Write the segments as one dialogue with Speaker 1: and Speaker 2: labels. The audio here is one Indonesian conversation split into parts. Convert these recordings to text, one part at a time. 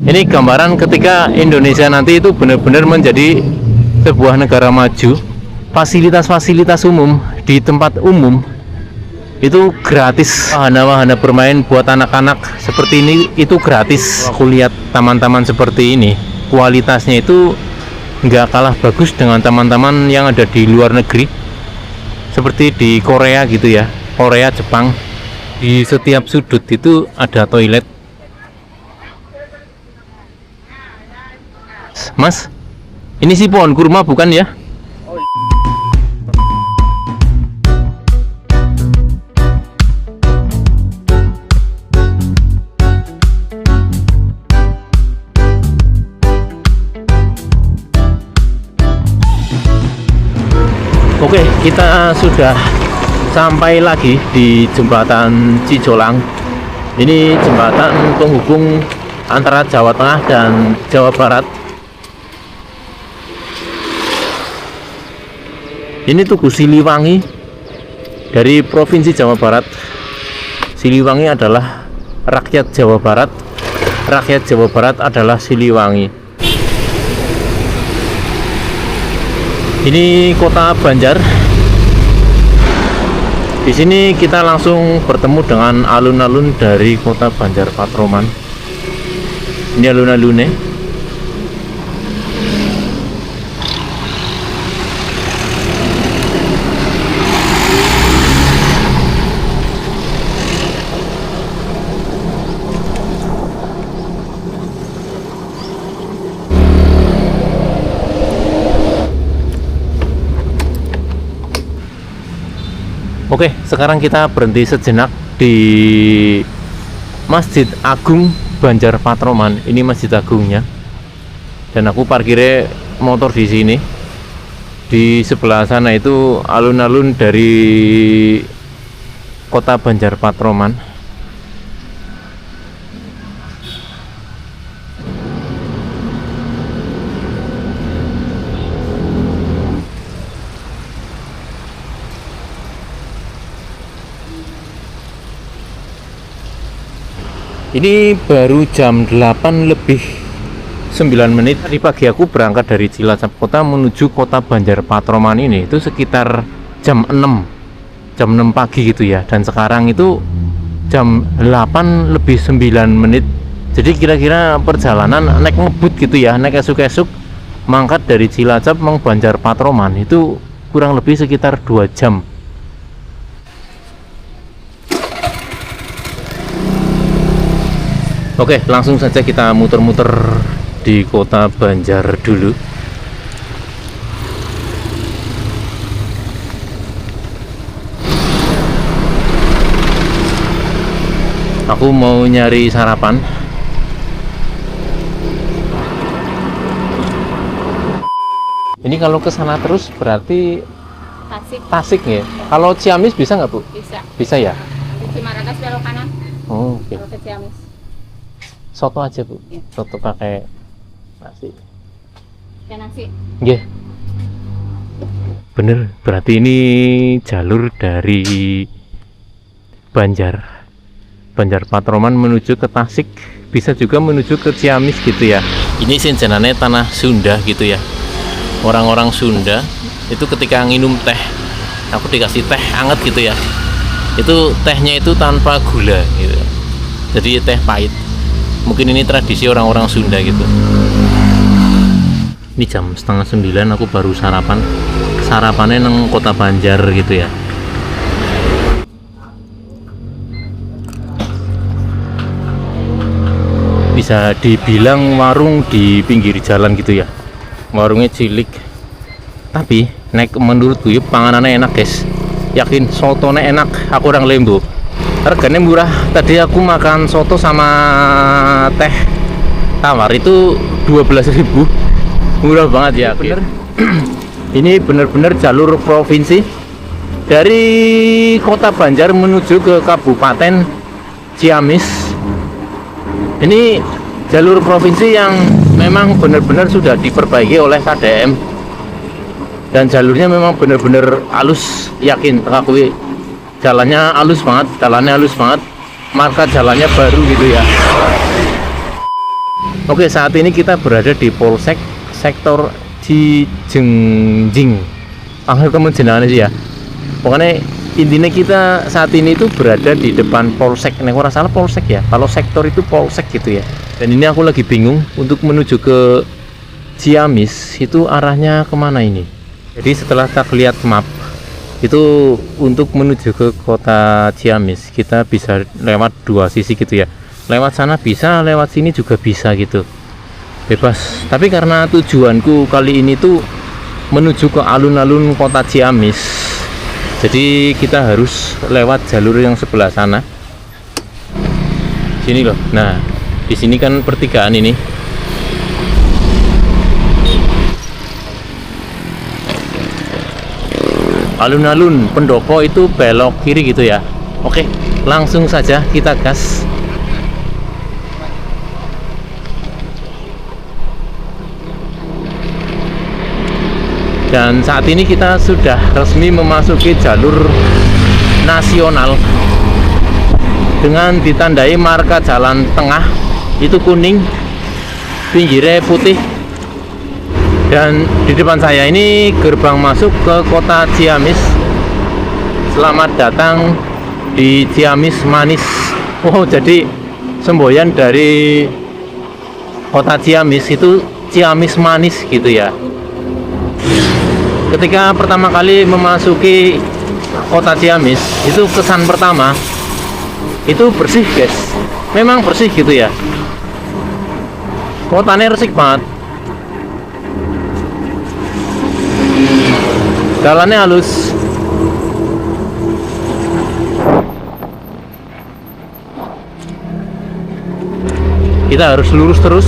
Speaker 1: Ini gambaran ketika Indonesia nanti itu benar-benar menjadi sebuah negara maju. Fasilitas-fasilitas umum di tempat umum itu gratis. Wahana-wahana bermain buat anak-anak seperti ini itu gratis. Aku lihat taman-taman seperti ini, kualitasnya itu nggak kalah bagus dengan taman-taman yang ada di luar negeri, seperti di Korea gitu ya, Korea, Jepang. Di setiap sudut itu ada toilet. Mas, ini sih pohon kurma bukan ya? Oke, kita sudah sampai lagi di jembatan Cijolang. Ini jembatan penghubung antara Jawa Tengah dan Jawa Barat. Ini Tugu Siliwangi dari Provinsi Jawa Barat. Siliwangi adalah rakyat Jawa Barat. Rakyat Jawa Barat adalah Siliwangi. Ini kota Banjar. Di sini kita langsung bertemu dengan alun-alun dari kota Banjar Patroman. Ini alun-alunnya. Oke, sekarang kita berhenti sejenak di Masjid Agung Banjar Patroman. Ini Masjid Agungnya. Dan aku parkirnya motor di sini. Di sebelah sana itu alun-alun dari kota Banjar Patroman. Ini baru jam 8 lebih 9 menit. Tadi pagi aku berangkat dari Cilacap Kota menuju kota Banjar Patroman ini itu sekitar jam 6 pagi gitu ya. Dan sekarang itu jam 8 lebih 9 menit. Jadi kira-kira perjalanan naik ngebut gitu ya, naik esuk-esuk mangkat dari Cilacap mau Banjar Patroman itu kurang lebih sekitar 2 jam. Oke, langsung saja kita muter-muter di kota Banjar dulu. Aku mau nyari sarapan. Ini kalau ke sana terus berarti Tasik ya? Kalau Ciamis bisa nggak, Bu?
Speaker 2: Bisa.
Speaker 1: Bisa ya?
Speaker 2: Di Cimaragas belok kanan.
Speaker 1: Oh, oke.
Speaker 2: Kalau ke Ciamis.
Speaker 1: Soto aja, Bu.
Speaker 2: Ya.
Speaker 1: Soto pakai nasi.
Speaker 2: Ya nasi.
Speaker 1: Nggih. Bener, berarti ini jalur dari Banjar Patroman menuju ke Tasik, bisa juga menuju ke Ciamis gitu ya. Ini senjanannya tanah Sunda gitu ya. Orang-orang Sunda itu ketika nginum teh, aku dikasih teh hangat gitu ya. Itu tehnya itu tanpa gula gitu. Jadi teh pahit. Mungkin ini tradisi orang-orang Sunda gitu. Ini jam 8:30 aku baru sarapan. Sarapannya neng kota Banjar gitu ya. Bisa dibilang warung di pinggir jalan gitu ya. Warungnya cilik. Tapi nek menurutku ya panganannya enak, guys. Yakin sotonya enak, aku orang Lembo. Harganya murah. Tadi aku makan soto sama teh tawar itu 12.000. Murah banget ya. Bener. Ini bener-bener jalur provinsi dari kota Banjar menuju ke Kabupaten Ciamis. Ini jalur provinsi yang memang benar-benar sudah diperbaiki oleh KDM. Dan jalurnya memang benar-benar halus, yakin aku. Jalannya halus banget, marka jalannya baru gitu ya. Oke, saat ini kita berada di Polsek sektor Cijengjing. Angel temen jenengan sih ya. Pokoknya intinya kita saat ini itu berada di depan Polsek. Nek ora salah Polsek ya. Kalau sektor itu Polsek gitu ya. Dan ini aku lagi bingung untuk menuju ke Ciamis itu arahnya kemana ini. Jadi setelah tak lihat map itu untuk menuju ke kota Ciamis kita bisa lewat dua sisi gitu ya. Lewat sana bisa, lewat sini juga bisa gitu, bebas. Tapi karena tujuanku kali ini tuh menuju ke alun-alun kota Ciamis, jadi kita harus lewat jalur yang sebelah sana sini loh. Nah di sini kan pertigaan ini. Alun-alun Pendopo itu belok kiri gitu ya. Oke, langsung saja kita gas. Dan saat ini kita sudah resmi memasuki jalur nasional dengan ditandai marka jalan tengah itu kuning, pinggirnya putih. Dan di depan saya ini gerbang masuk ke kota Ciamis. Selamat datang di Ciamis Manis. Oh, jadi semboyan dari kota Ciamis itu Ciamis Manis gitu ya. Ketika pertama kali memasuki kota Ciamis, itu kesan pertama itu bersih guys. Memang bersih gitu ya. Kotanya resik banget. Jalannya halus. Kita harus lurus terus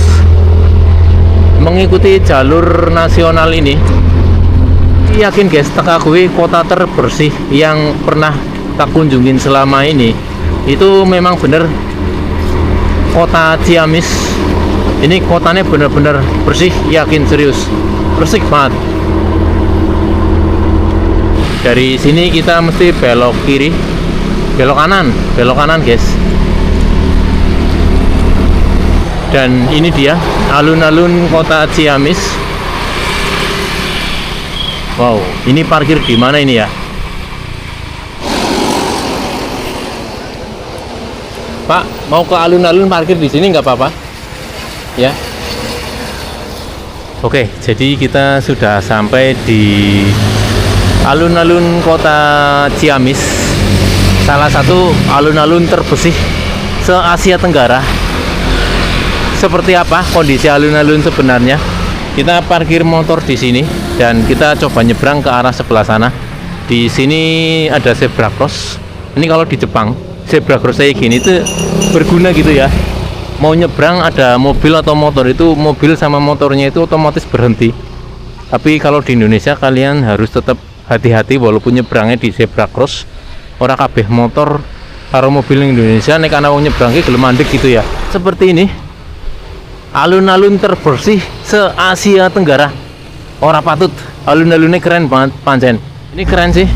Speaker 1: mengikuti jalur nasional ini. Yakin guys, tak akui kota terbersih yang pernah tak kunjungin selama ini itu memang bener kota Ciamis. Ini kotanya bener-bener bersih, yakin serius, bersih banget. Dari sini kita mesti belok kiri, belok kanan guys. Dan ini dia alun-alun kota Ciamis. Wow, ini parkir di mana ini ya? Pak, mau ke alun-alun parkir di sini nggak apa-apa? Ya. Oke, jadi kita sudah sampai di alun-alun kota Ciamis. Salah satu alun-alun terbersih se-Asia Tenggara. Seperti apa kondisi alun-alun sebenarnya? Kita parkir motor di sini dan kita coba nyebrang ke arah sebelah sana. Di sini ada zebra cross. Ini kalau di Jepang zebra cross kayak gini itu berguna gitu ya. Mau nyebrang ada mobil atau motor, itu mobil sama motornya itu otomatis berhenti. Tapi kalau di Indonesia kalian harus tetap hati-hati walaupun nyebrangnya di zebra cross. Ora kabeh motor karo mobil Indonesia nek ana wong nyebrang ki gelem mandek gitu ya. Seperti ini. Alun-alun terbersih se-Asia Tenggara. Ora patut, alun-alunnya keren banget pancen. Ini keren sih.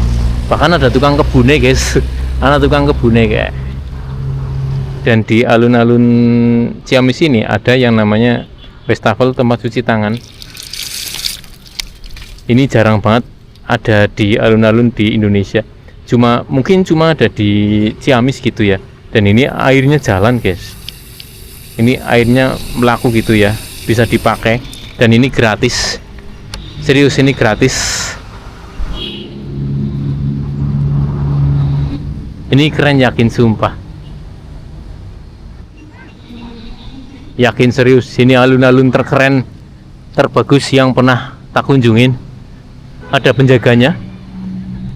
Speaker 1: Bahkan ada tukang kebune guys. Ada tukang kebune kayak. Dan di alun-alun Ciamis ini ada yang namanya wastafel, tempat cuci tangan. Ini jarang banget ada di alun-alun di Indonesia. Mungkin cuma ada di Ciamis gitu ya. Dan ini airnya jalan guys. Ini airnya melaku gitu ya, bisa dipakai. Dan ini gratis. Serius, ini gratis. Ini keren, yakin sumpah. Yakin serius, ini alun-alun terkeren, terbagus yang pernah tak kunjungin. Ada penjaganya.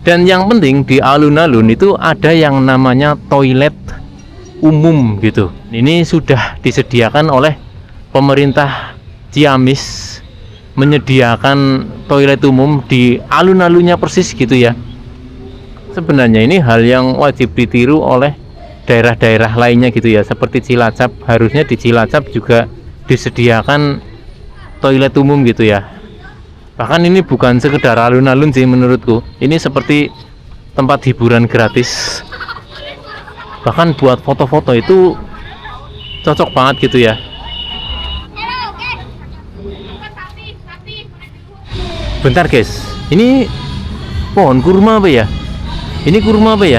Speaker 1: Dan yang penting di alun-alun itu ada yang namanya toilet umum gitu. Ini sudah disediakan oleh pemerintah Ciamis, menyediakan toilet umum di alun-alunnya persis gitu ya. Sebenarnya ini hal yang wajib ditiru oleh daerah-daerah lainnya gitu ya, seperti Cilacap. Harusnya di Cilacap juga disediakan toilet umum gitu ya. Bahkan ini bukan sekedar alun-alun sih menurutku, ini seperti tempat hiburan gratis. Bahkan buat foto-foto itu cocok banget gitu ya. Bentar guys, ini pohon kurma apa ya? Ini kurma apa ya?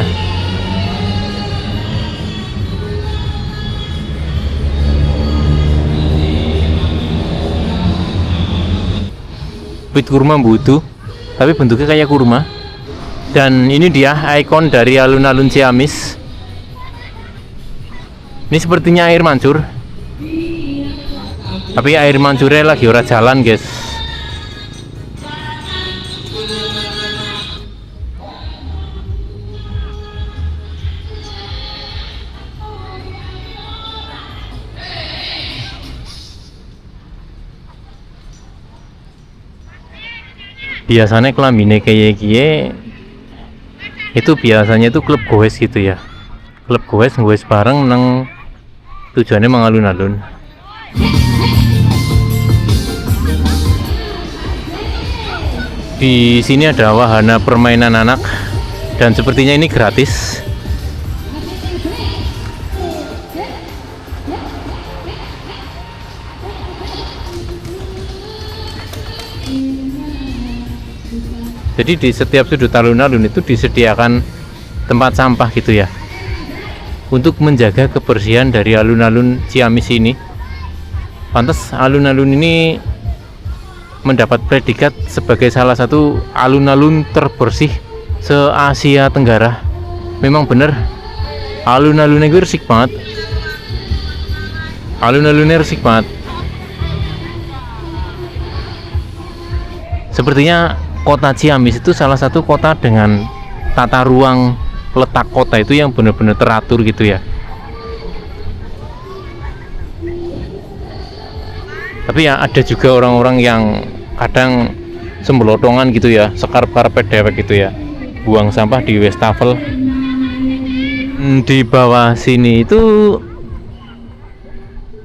Speaker 1: Wit kurma butuh, tapi bentuknya kayak kurma. Dan ini dia ikon dari alun-alun Ciamis. Ini sepertinya air mancur, tapi air mancurnya lagi ora jalan guys. Biasanya kelambine kayak kie itu biasanya itu klub goes gitu ya, klub goes bareng nang tujuannya mengalun-alun. Di sini ada wahana permainan anak dan sepertinya ini gratis. Jadi di setiap sudut alun-alun itu disediakan tempat sampah gitu ya, untuk menjaga kebersihan dari alun-alun Ciamis ini. Pantas alun-alun ini mendapat predikat sebagai salah satu alun-alun terbersih se-Asia Tenggara. Memang bener, alun-alunnya gue resik banget. Alun-alunnya resik banget. Sepertinya kota Ciamis itu salah satu kota dengan tata ruang letak kota itu yang benar-benar teratur gitu ya. Tapi ya ada juga orang-orang yang kadang sembelotongan gitu ya, sekarpet dewek gitu ya, buang sampah di wastafel. Di bawah sini itu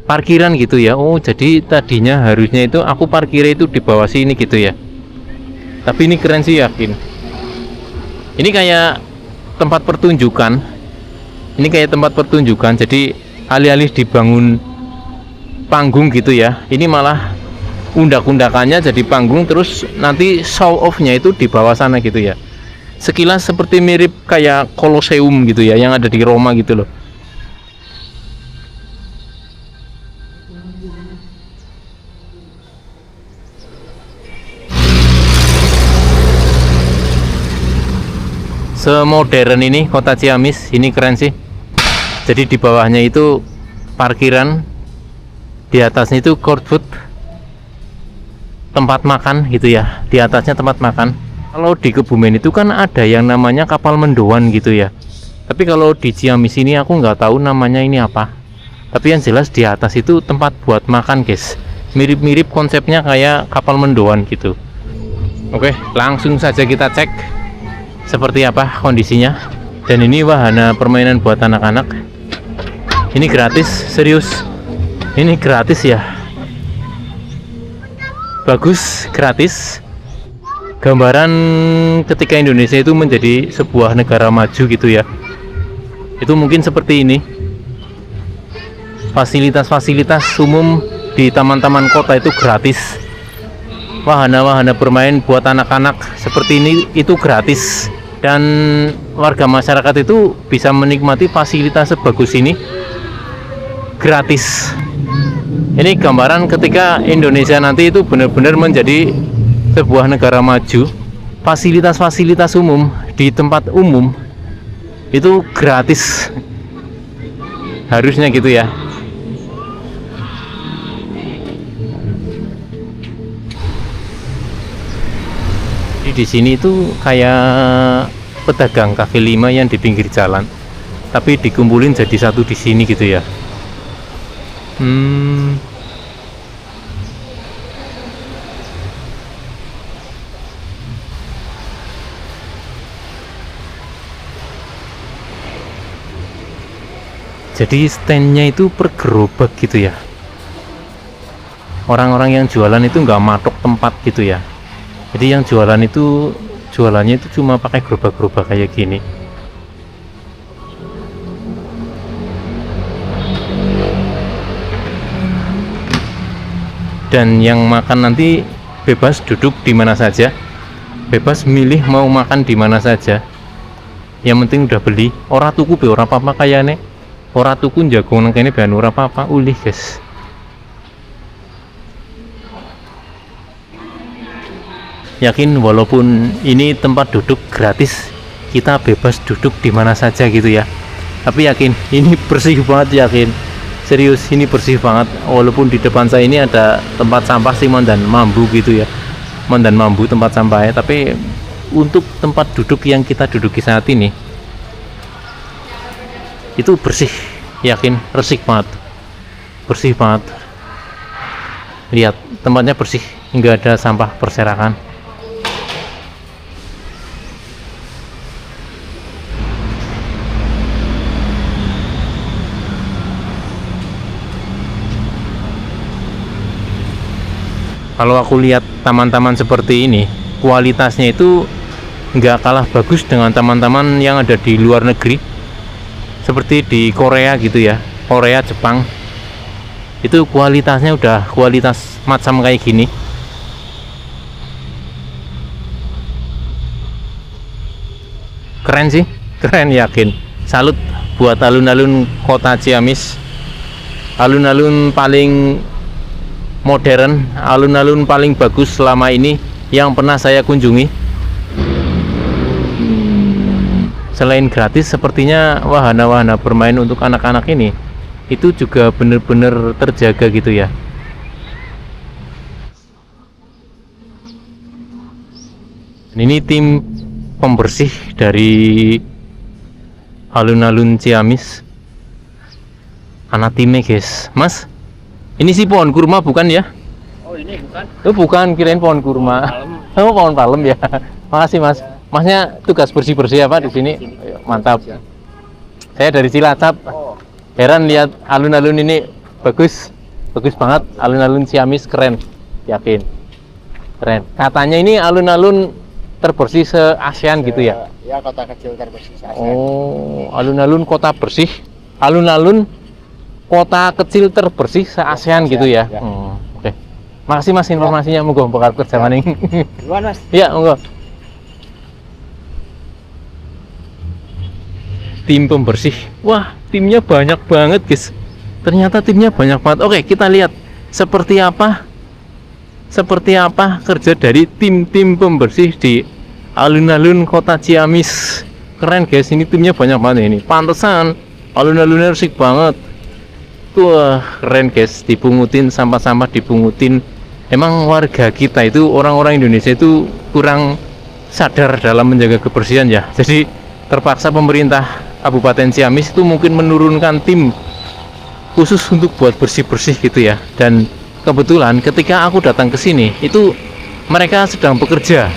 Speaker 1: parkiran gitu ya. Oh, jadi tadinya harusnya itu aku parkirnya itu di bawah sini gitu ya. Tapi ini keren sih, yakin. Ini kayak tempat pertunjukan. Ini kayak tempat pertunjukan. Jadi alih-alih dibangun panggung gitu ya, ini malah undak-undakannya jadi panggung, terus nanti show off-nya itu di bawah sana gitu ya. Sekilas seperti mirip kayak Colosseum gitu ya, yang ada di Roma gitu loh. Semodern ini kota Ciamis, ini keren sih. Jadi di bawahnya itu parkiran, di atasnya itu court food, tempat makan gitu ya, di atasnya tempat makan. Kalau di Kebumen itu kan ada yang namanya kapal mendoan gitu ya, tapi kalau di Ciamis ini aku nggak tahu namanya ini apa. Tapi yang jelas di atas itu tempat buat makan guys, mirip-mirip konsepnya kayak kapal mendoan gitu. Oke, langsung saja kita cek seperti apa kondisinya. Dan ini wahana permainan buat anak-anak, ini gratis, serius, ini gratis ya, bagus, gratis. Gambaran ketika Indonesia itu menjadi sebuah negara maju gitu ya, itu mungkin seperti ini. Fasilitas-fasilitas umum di taman-taman kota itu gratis, wahana-wahana bermain buat anak-anak seperti ini itu gratis, dan warga masyarakat itu bisa menikmati fasilitas sebagus ini gratis. Ini gambaran ketika Indonesia nanti itu benar-benar menjadi sebuah negara maju, fasilitas-fasilitas umum di tempat umum itu gratis, harusnya gitu ya. Di sini itu kayak pedagang kaki lima yang di pinggir jalan, tapi dikumpulin jadi satu di sini gitu ya. Jadi standnya itu per gerobak gitu ya. Orang-orang yang jualan itu nggak matok tempat gitu ya. Jadi yang jualan itu jualannya itu cuma pakai gerobak-gerobak kayak gini. Dan yang makan nanti bebas duduk di mana saja, bebas milih mau makan di mana saja. Yang penting udah beli, ora tuku be ora apa-apa kayane. Ora tuku jago nang kene ben ora apa-apa, ulih guys. Yakin walaupun ini tempat duduk gratis, kita bebas duduk di mana saja gitu ya. Tapi yakin ini bersih banget, yakin. Serius, ini bersih banget. Walaupun di depan saya ini ada tempat sampah Simon dan Mambu gitu ya. Mondan Mambu tempat sampahnya, tapi untuk tempat duduk yang kita duduki saat ini itu bersih, yakin resik banget, bersih banget. Lihat tempatnya bersih, nggak ada sampah berserakan. Kalau aku lihat taman-taman seperti ini, kualitasnya itu nggak kalah bagus dengan taman-taman yang ada di luar negeri, seperti di Korea gitu ya, Korea, Jepang. Itu kualitasnya udah kualitas macam kayak gini. Keren sih, keren, yakin. Salut buat alun-alun kota Ciamis, alun-alun paling modern, alun-alun paling bagus selama ini yang pernah saya kunjungi. Selain gratis, sepertinya wahana-wahana bermain untuk anak-anak ini itu juga benar-benar terjaga gitu ya. Dan ini tim pembersih dari alun-alun Ciamis, anak timnya guys. Mas, ini sih pohon kurma bukan ya?
Speaker 3: Oh ini bukan?
Speaker 1: Oh bukan, kirain pohon kurma. Oh pohon palem ya. Makasih mas. Masnya tugas bersih-bersih apa di sini? Mantap. Saya dari Cilacap.
Speaker 3: Oh.
Speaker 1: Heran lihat alun-alun ini bagus, bagus banget. Alun-alun Ciamis keren, yakin. Keren. Katanya ini alun-alun terbersih se-ASEAN gitu ya?
Speaker 3: Ya kota kecil terbersih se-ASEAN.
Speaker 1: Oh, alun-alun kota bersih. Alun-alun kota kecil terbersih se-ASEAN gitu ya.
Speaker 3: Ya.
Speaker 1: Oke. Makasih mas informasinya, monggo bakal kerja maning.
Speaker 3: Gimana mas?
Speaker 1: Iya, monggo. Tim pembersih. Wah, timnya banyak banget, guys. Ternyata timnya banyak banget. Oke, kita lihat seperti apa kerja dari tim-tim pembersih di alun-alun kota Ciamis. Keren, guys. Ini timnya banyak banget ini. Pantesan alun-alunnya resik banget. Wah, keren guys, dipungutin sampah-sampah, dipungutin. Emang warga kita itu, orang-orang Indonesia itu kurang sadar dalam menjaga kebersihan ya. Jadi terpaksa pemerintah Kabupaten Ciamis itu mungkin menurunkan tim khusus untuk buat bersih-bersih gitu ya. Dan kebetulan ketika aku datang ke sini itu mereka sedang bekerja.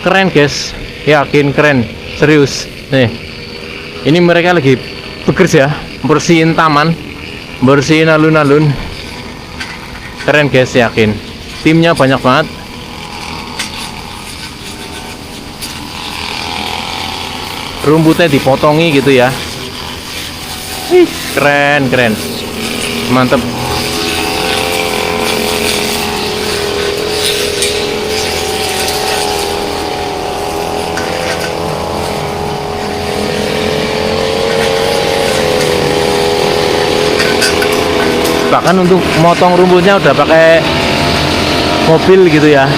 Speaker 1: Keren guys, yakin keren, serius. Nih, ini mereka lagi bekerja, bersihin taman, bersihin alun-alun. Keren guys, yakin. Timnya banyak banget. Rumputnya dipotongi gitu ya. Keren, keren. Mantep. Bahkan untuk motong rumputnya udah pakai mobil gitu ya.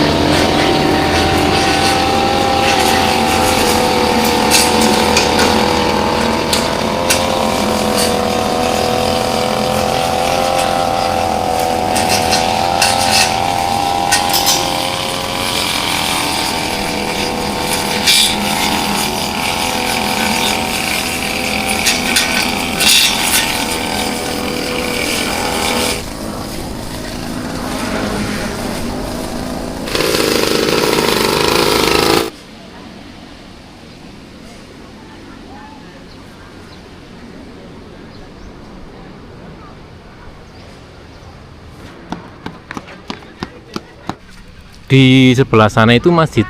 Speaker 1: Di sebelah sana itu Masjid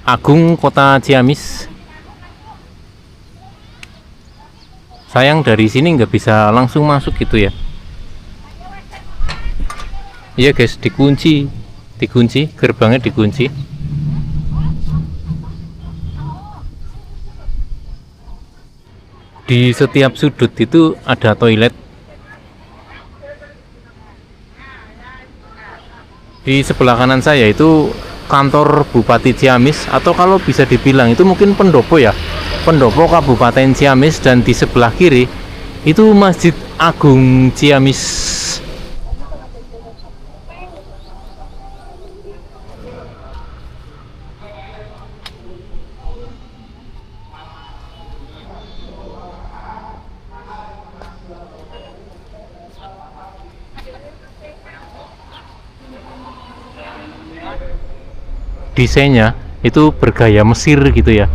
Speaker 1: Agung Kota Ciamis. Sayang dari sini nggak bisa langsung masuk gitu ya. Iya guys, dikunci. dikunci, gerbangnya dikunci. Di setiap sudut itu ada toilet. Di sebelah kanan saya itu kantor Bupati Ciamis, atau kalau bisa dibilang itu mungkin pendopo ya, pendopo Kabupaten Ciamis. Dan di sebelah kiri itu Masjid Agung Ciamis. Desainnya itu bergaya Mesir gitu ya.